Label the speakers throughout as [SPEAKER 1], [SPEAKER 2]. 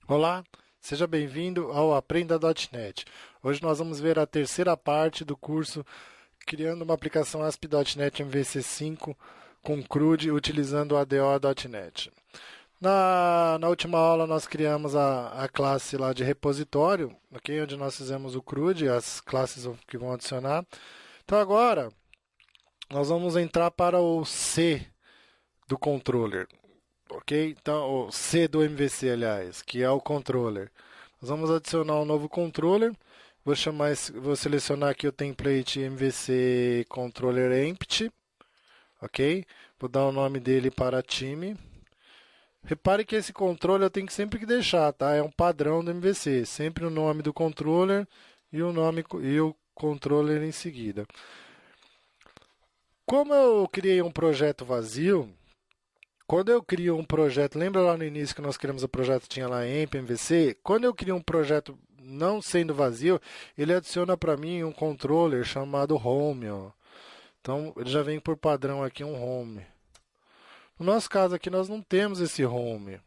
[SPEAKER 1] Olá, seja bem-vindo ao Aprenda.net. Hoje nós vamos ver a terceira parte do curso Criando uma aplicação ASP.NET MVC5 com CRUD utilizando o ADO.NET. Na última aula nós criamos a classe lá de repositório, ok? Onde nós fizemos o CRUD, as classes que vão adicionar. Então agora nós vamos entrar para o C do controller. Ok? Então, o C do MVC, aliás, que é o controller. Nós vamos adicionar um novo controller. Vou selecionar aqui o template MVC controller empty, ok? Vou dar o nome dele para time. Repare que esse controller eu tenho que sempre que deixar, tá? É um padrão do MVC, sempre o nome do controller e o controller em seguida. Como eu criei um projeto vazio, quando eu crio um projeto, lembra lá no início que nós criamos o projeto, tinha lá emp, MVC? Quando eu crio um projeto não sendo vazio, ele adiciona para mim um controller chamado home, ó. Então, ele já vem por padrão aqui um home. No nosso caso aqui, nós não temos esse home.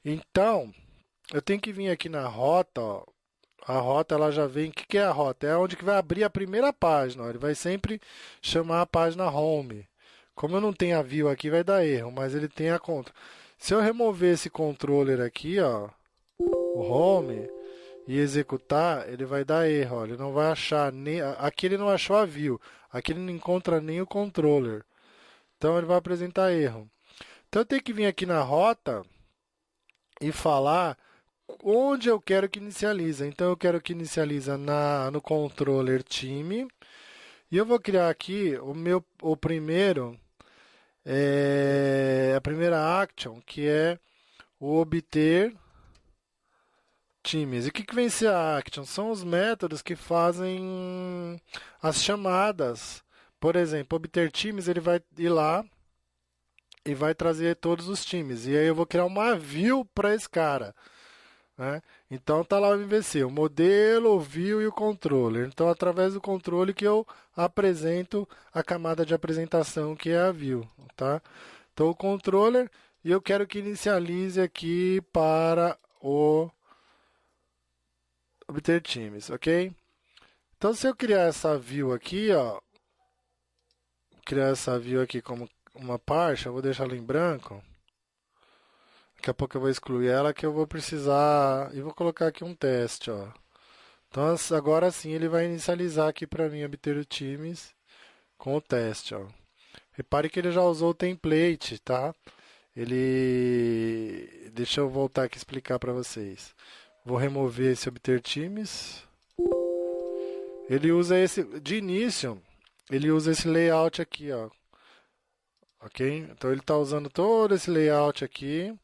[SPEAKER 1] Então, eu tenho que vir aqui na rota, ó. A rota ela já vem. O que é a rota? É onde que vai abrir a primeira página, ó. Ele vai sempre chamar a página home. Como eu não tenho a view aqui, vai dar erro, mas ele tem a conta. Se eu remover esse controller aqui, ó, o home, e executar, ele vai dar erro, ó. Ele não vai achar nem. Aqui ele não achou a view. Aqui ele não encontra nem o controller. Então ele vai apresentar erro. Então eu tenho que vir aqui na rota e falar onde eu quero que inicializa. Então eu quero que inicializa no controller time. E eu vou criar aqui o primeiro. A primeira action, que é o obter times. E o que vem ser a action? São os métodos que fazem as chamadas. Por exemplo, obter times, ele vai ir lá e vai trazer todos os times. E aí eu vou criar uma view para esse cara. Né? Então tá lá o MVC, o modelo, o view e o controller. Então através do controle que eu apresento a camada de apresentação que é a view, tá? Então o controller e eu quero que inicialize aqui para o obter times, ok? Então se eu criar essa view aqui, ó, criar essa view aqui como uma parte, eu vou deixar ela em branco. Daqui a pouco eu vou excluir ela que eu vou precisar e vou colocar aqui um teste, ó. Então agora sim ele vai inicializar aqui para mim obter os times com o teste, ó. Repare que ele já usou o template, tá? Deixa eu voltar aqui e explicar para vocês. Vou remover esse obter times. Ele usa esse de início, ele usa esse layout aqui, ó. Ok? Então ele está usando todo esse layout aqui.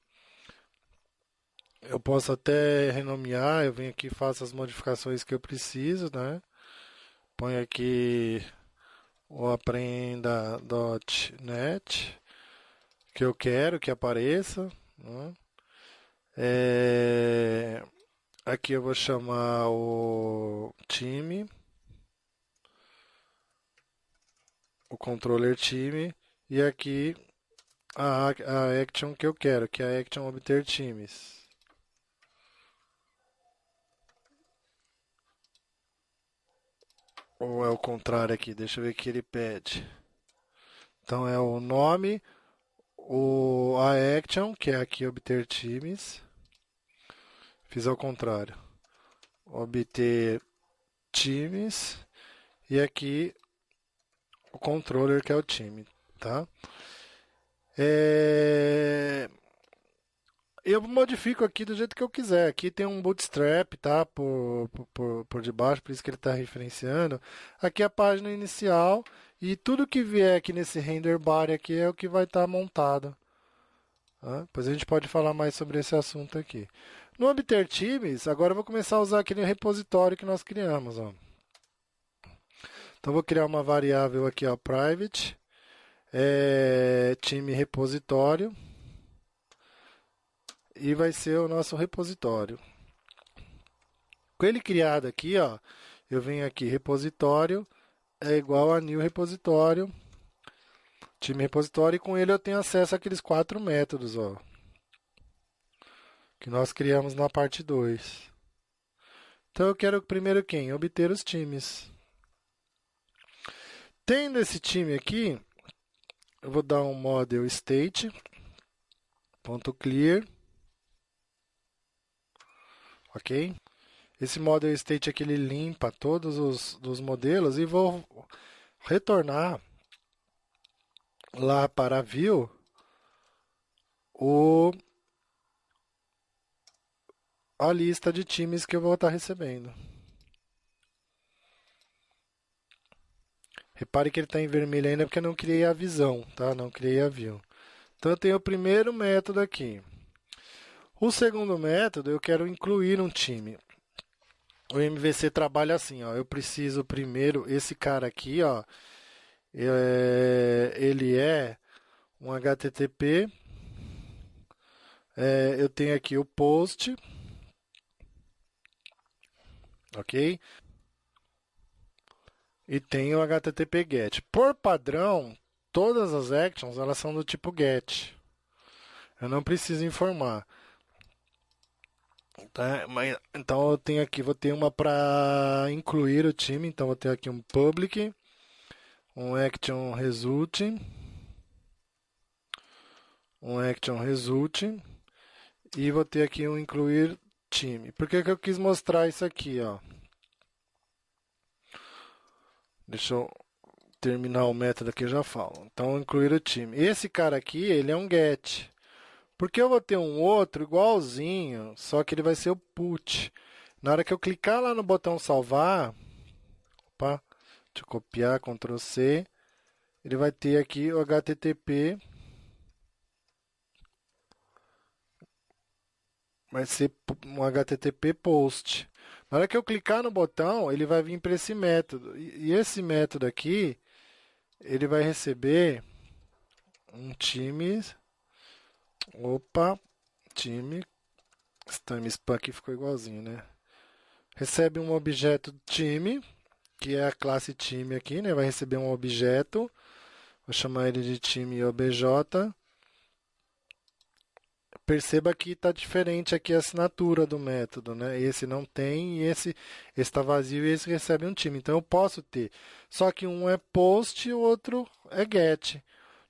[SPEAKER 1] Eu posso até renomear, eu venho aqui e faço as modificações que eu preciso, né? Ponho aqui o aprenda.net que eu quero que apareça, né? Aqui eu vou chamar o time, o controller time, e aqui a action que eu quero, que é a action obter times. Ou é o contrário aqui? Deixa eu ver o que ele pede. Então é o nome, a action, que é aqui obter times. Fiz ao contrário. Obter times. E aqui o controller, que é o time. Tá? Eu modifico aqui do jeito que eu quiser. Aqui tem um bootstrap, tá? Por debaixo, por isso que ele está referenciando. Aqui é a página inicial e tudo que vier aqui nesse render bar aqui é o que vai estar montado. Tá? Depois a gente pode falar mais sobre esse assunto aqui. No obter times, agora eu vou começar a usar aquele repositório que nós criamos. Ó. Então vou criar uma variável aqui, ó, private, time repositório. E vai ser o nosso repositório. Com ele criado aqui, ó, eu venho aqui, repositório é igual a new repositório, time repositório, e com ele eu tenho acesso àqueles 4 métodos, ó. que nós criamos na parte 2. Então eu quero primeiro quem? Obter os times. Tendo esse time aqui, eu vou dar um model state.clear, ok? Esse model state aqui ele limpa todos os modelos e vou retornar lá para a view a lista de times que eu vou estar recebendo. Repare que ele está em vermelho ainda porque eu não criei a visão, tá? Não criei a view. Então eu tenho o primeiro método aqui. O segundo método eu quero incluir um time. O MVC trabalha assim, ó. Eu preciso primeiro esse cara aqui, ó. Ele é um HTTP. Eu tenho aqui o post, ok? E tenho o HTTP GET. Por padrão, todas as actions elas são do tipo GET. Eu não preciso informar. Tá? Então eu tenho aqui, vou ter uma para incluir o time. Então vou ter aqui um public, um action result, e vou ter aqui um incluir time. Por que eu quis mostrar isso aqui, ó? Deixa eu terminar o método aqui e já falo. Então, incluir o time. Esse cara aqui, ele é um get. Porque eu vou ter um outro igualzinho, só que ele vai ser o put. Na hora que eu clicar lá no botão salvar, opa, deixa eu copiar, Ctrl C, ele vai ter aqui o HTTP, vai ser um HTTP post. Na hora que eu clicar no botão, ele vai vir para esse método. E esse método aqui, ele vai receber um time. Opa, time. Esse time spam aqui ficou igualzinho, né? Recebe um objeto time, que é a classe time aqui, né? Vai receber um objeto. Vou chamar ele de time obj. Perceba que está diferente aqui a assinatura do método, né? Esse não tem e esse está vazio e esse recebe um time. Então eu posso ter. Só que um é post e o outro é get.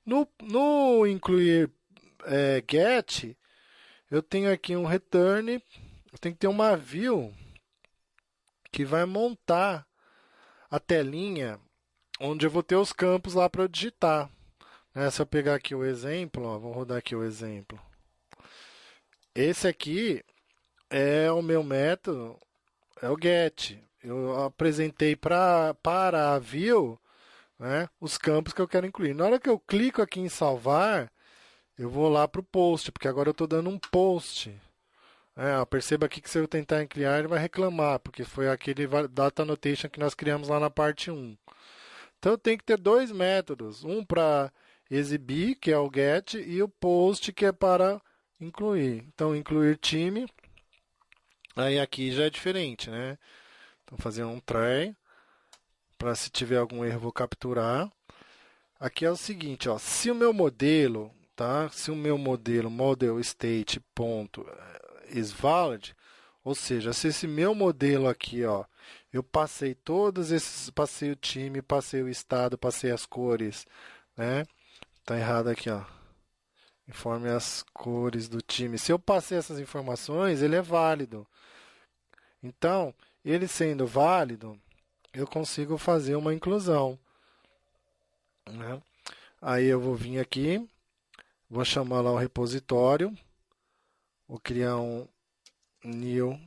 [SPEAKER 1] No incluir get, eu tenho aqui um return. Eu tenho que ter uma view que vai montar a telinha onde eu vou ter os campos lá para eu digitar. Se eu pegar aqui o exemplo, ó, vou rodar aqui o exemplo. Esse aqui é o meu método, é o get. Eu apresentei para a view, né, os campos que eu quero incluir. Na hora que eu clico aqui em salvar, eu vou lá para o post, porque agora eu estou dando um post. Perceba aqui que se eu tentar criar, ele vai reclamar, porque foi aquele data annotation que nós criamos lá na parte 1. Então eu tenho que ter dois métodos, um para exibir, que é o get, e o post, que é para incluir. Então, incluir time. Aí aqui já é diferente, né? Então, fazer um try. Para se tiver algum erro, vou capturar. Aqui é o seguinte, ó. Se o meu modelo, tá? Se o meu modelo model state ponto is valid, ou seja, se esse meu modelo aqui, ó, eu passei todos esses, passei o time, passei o estado, passei as cores, né? Tá errado aqui, ó. Informe as cores do time. Se eu passei essas informações, ele é válido. Então, ele sendo válido, eu consigo fazer uma inclusão, né? Aí eu vou vir aqui, vou chamar lá o repositório, vou criar um new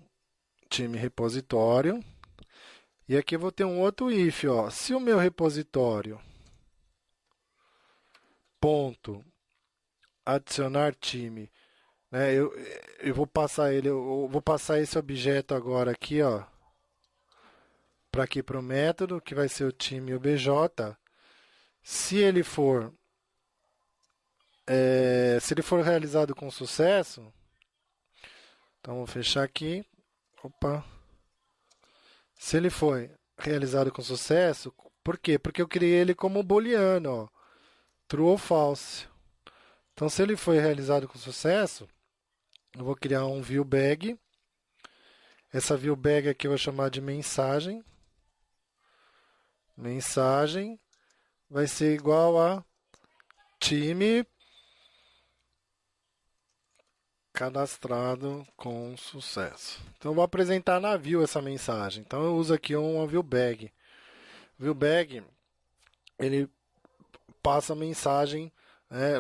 [SPEAKER 1] time repositório. E aqui eu vou ter um outro if, ó. Se o meu repositório ponto adicionar time, né? Eu vou passar ele, eu vou passar esse objeto agora aqui, ó, para aqui para o método que vai ser o time obj. Se ele for realizado com sucesso, então vou fechar aqui. Opa. Se ele foi realizado com sucesso, por quê? Porque eu criei ele como booleano, ó, true ou false. Então, se ele foi realizado com sucesso, Eu vou criar um view bag. Essa view bag aqui eu vou chamar de mensagem. Mensagem vai ser igual a time cadastrado com sucesso. Então eu vou apresentar na view essa mensagem. Então eu uso aqui uma view bag. View bag, ele passa a mensagem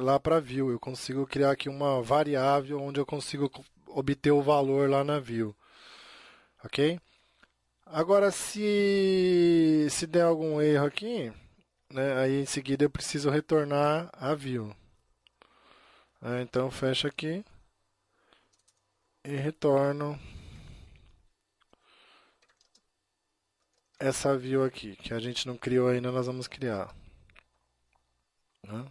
[SPEAKER 1] lá para view. Eu consigo criar aqui uma variável onde eu consigo obter o valor lá na view. Ok? Agora, se der algum erro aqui, né, aí em seguida eu preciso retornar a view. Então fecho aqui e retorno essa view aqui, que a gente não criou ainda, nós vamos criar. Né?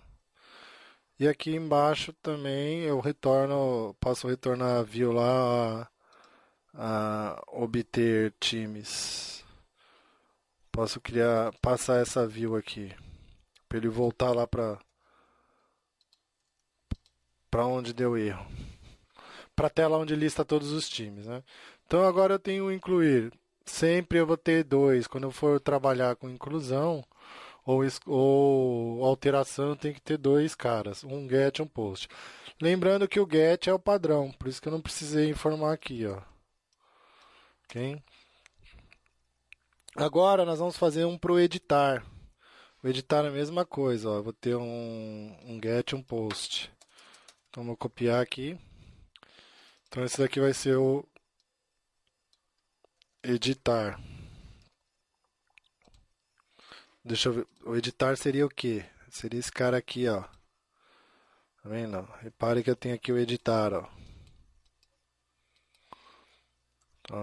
[SPEAKER 1] E aqui embaixo também eu posso retornar a view lá a obter times. Posso passar essa view aqui para ele voltar lá para onde deu erro, para a tela onde lista todos os times, né? Então agora eu tenho o incluir. Sempre eu vou ter dois. Quando eu for trabalhar com inclusão ou alteração, tem que ter dois caras, um get e um post. Lembrando que o get é o padrão, por isso que eu não precisei informar aqui, ó. Ok? Agora nós vamos fazer um para o editar. O editar é a mesma coisa, ó. Eu vou ter um get e um post. Então vou copiar aqui. Então esse daqui vai ser o editar. Deixa eu ver. O editar seria o quê? Seria esse cara aqui, ó. Tá vendo? Repare que eu tenho aqui o editar, ó.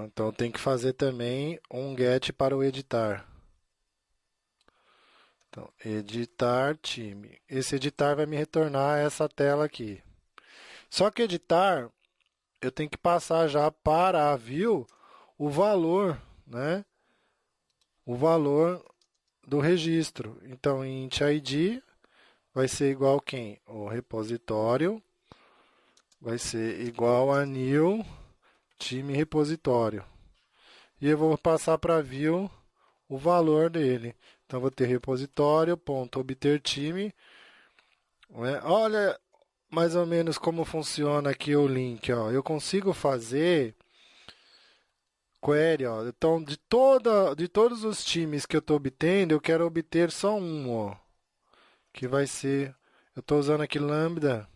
[SPEAKER 1] Então tem que fazer também um get para o editar. Então, editar time. Esse editar vai me retornar essa tela aqui. Só que editar, eu tenho que passar já para a view o valor, né? O valor do registro. Então, int id vai ser igual a quem? O repositório vai ser igual a new time repositório. E eu vou passar para a view o valor dele. Então, vou ter repositório.obter time. Né? Olha mais ou menos como funciona aqui o link. Ó. Eu consigo fazer query. Ó. Então, de todos os times que eu estou obtendo, eu quero obter só um. Ó, que vai ser... Eu estou usando aqui lambda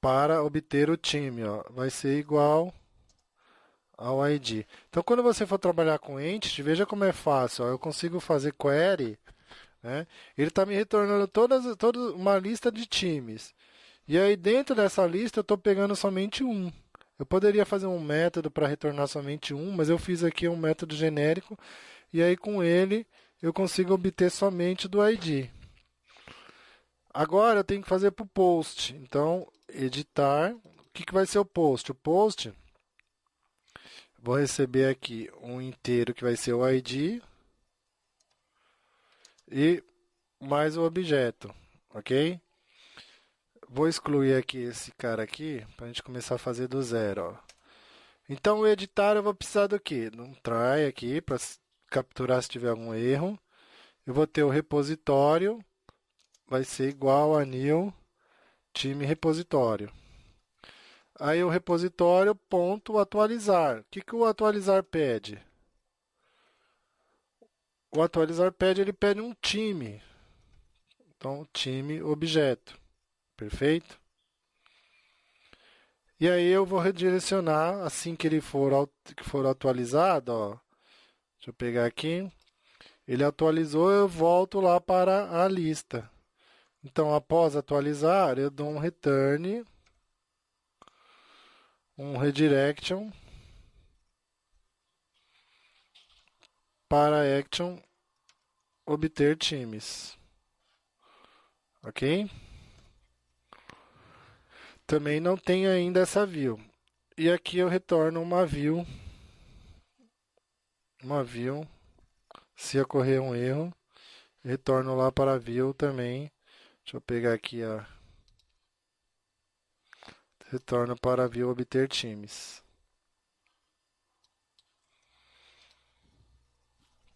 [SPEAKER 1] para obter o time. Ó. Vai ser igual ao ID. Então, quando você for trabalhar com entity, veja como é fácil. Ó. Eu consigo fazer query. Né? Ele está me retornando toda uma lista de times. E aí, dentro dessa lista, eu estou pegando somente um. Eu poderia fazer um método para retornar somente um, mas eu fiz aqui um método genérico. E aí, com ele, eu consigo obter somente do ID. Agora, eu tenho que fazer para o post. Então, editar. O que vai ser o post? O post, vou receber aqui um inteiro que vai ser o ID e mais o objeto, ok? Vou excluir aqui esse cara aqui para a gente começar a fazer do zero. Ó. Então, o editar eu vou precisar do quê? De um try aqui para capturar se tiver algum erro. Eu vou ter o repositório, vai ser igual a new time repositório. Aí o repositório ponto atualizar. O que o atualizar pede? O atualizar ele pede um time. Então, time objeto. Perfeito? E aí eu vou redirecionar assim que ele for atualizado, ó. Deixa eu pegar aqui. Ele atualizou, eu volto lá para a lista. Então, após atualizar, eu dou um return, um redirection para action obter times. Ok? Também não tem ainda essa view. E aqui eu retorno uma view. Se ocorrer um erro, retorno lá para a view também. Deixa eu pegar aqui, ó. retorno para a view obter times.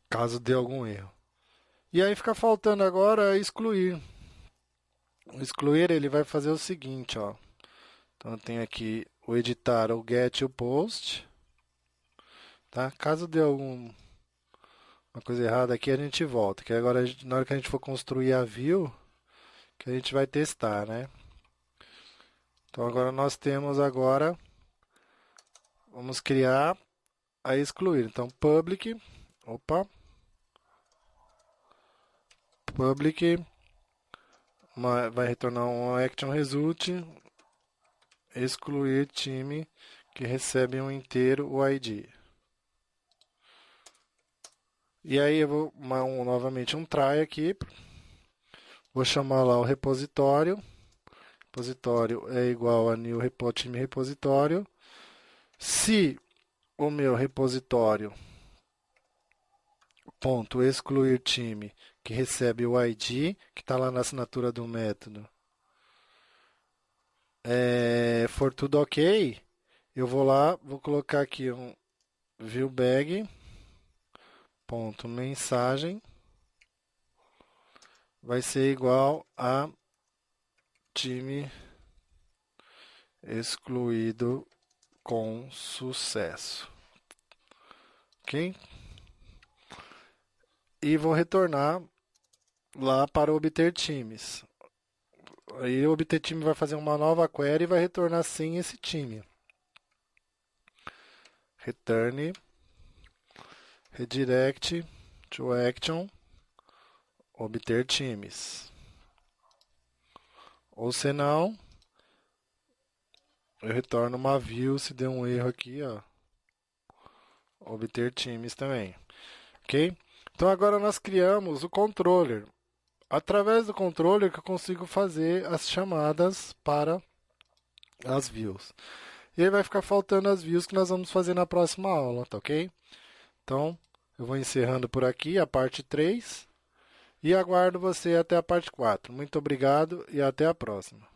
[SPEAKER 1] Caso dê algum erro. E aí fica faltando agora excluir. O excluir ele vai fazer o seguinte, ó. Então tem aqui o editar, o get e o post. Tá? Caso dê alguma coisa errada aqui, a gente volta. Que agora, na hora que a gente for construir a view, que a gente vai testar, né? Então agora nós temos agora, vamos criar a excluir. Então public, vai retornar um action result, excluir time que recebe um inteiro o ID. E aí eu vou novamente um try aqui, vou chamar lá o repositório. Repositório é igual a new time repositório. Se o meu repositório ponto excluir time que recebe o ID, que está lá na assinatura do método, for tudo ok, eu vou lá, vou colocar aqui um viewBag ponto mensagem vai ser igual a time excluído com sucesso. Ok? E vou retornar lá para obter times. Aí o obter time vai fazer uma nova query e vai retornar sem esse time. Return redirect to action obter times. Ou senão, eu retorno uma view se der um erro aqui, ó. Obter times também. Ok? Então agora nós criamos o controller. Através do controller que eu consigo fazer as chamadas para as views. E aí vai ficar faltando as views que nós vamos fazer na próxima aula, tá ok? Então, eu vou encerrando por aqui a parte 3 e aguardo você até a parte 4. Muito obrigado e até a próxima.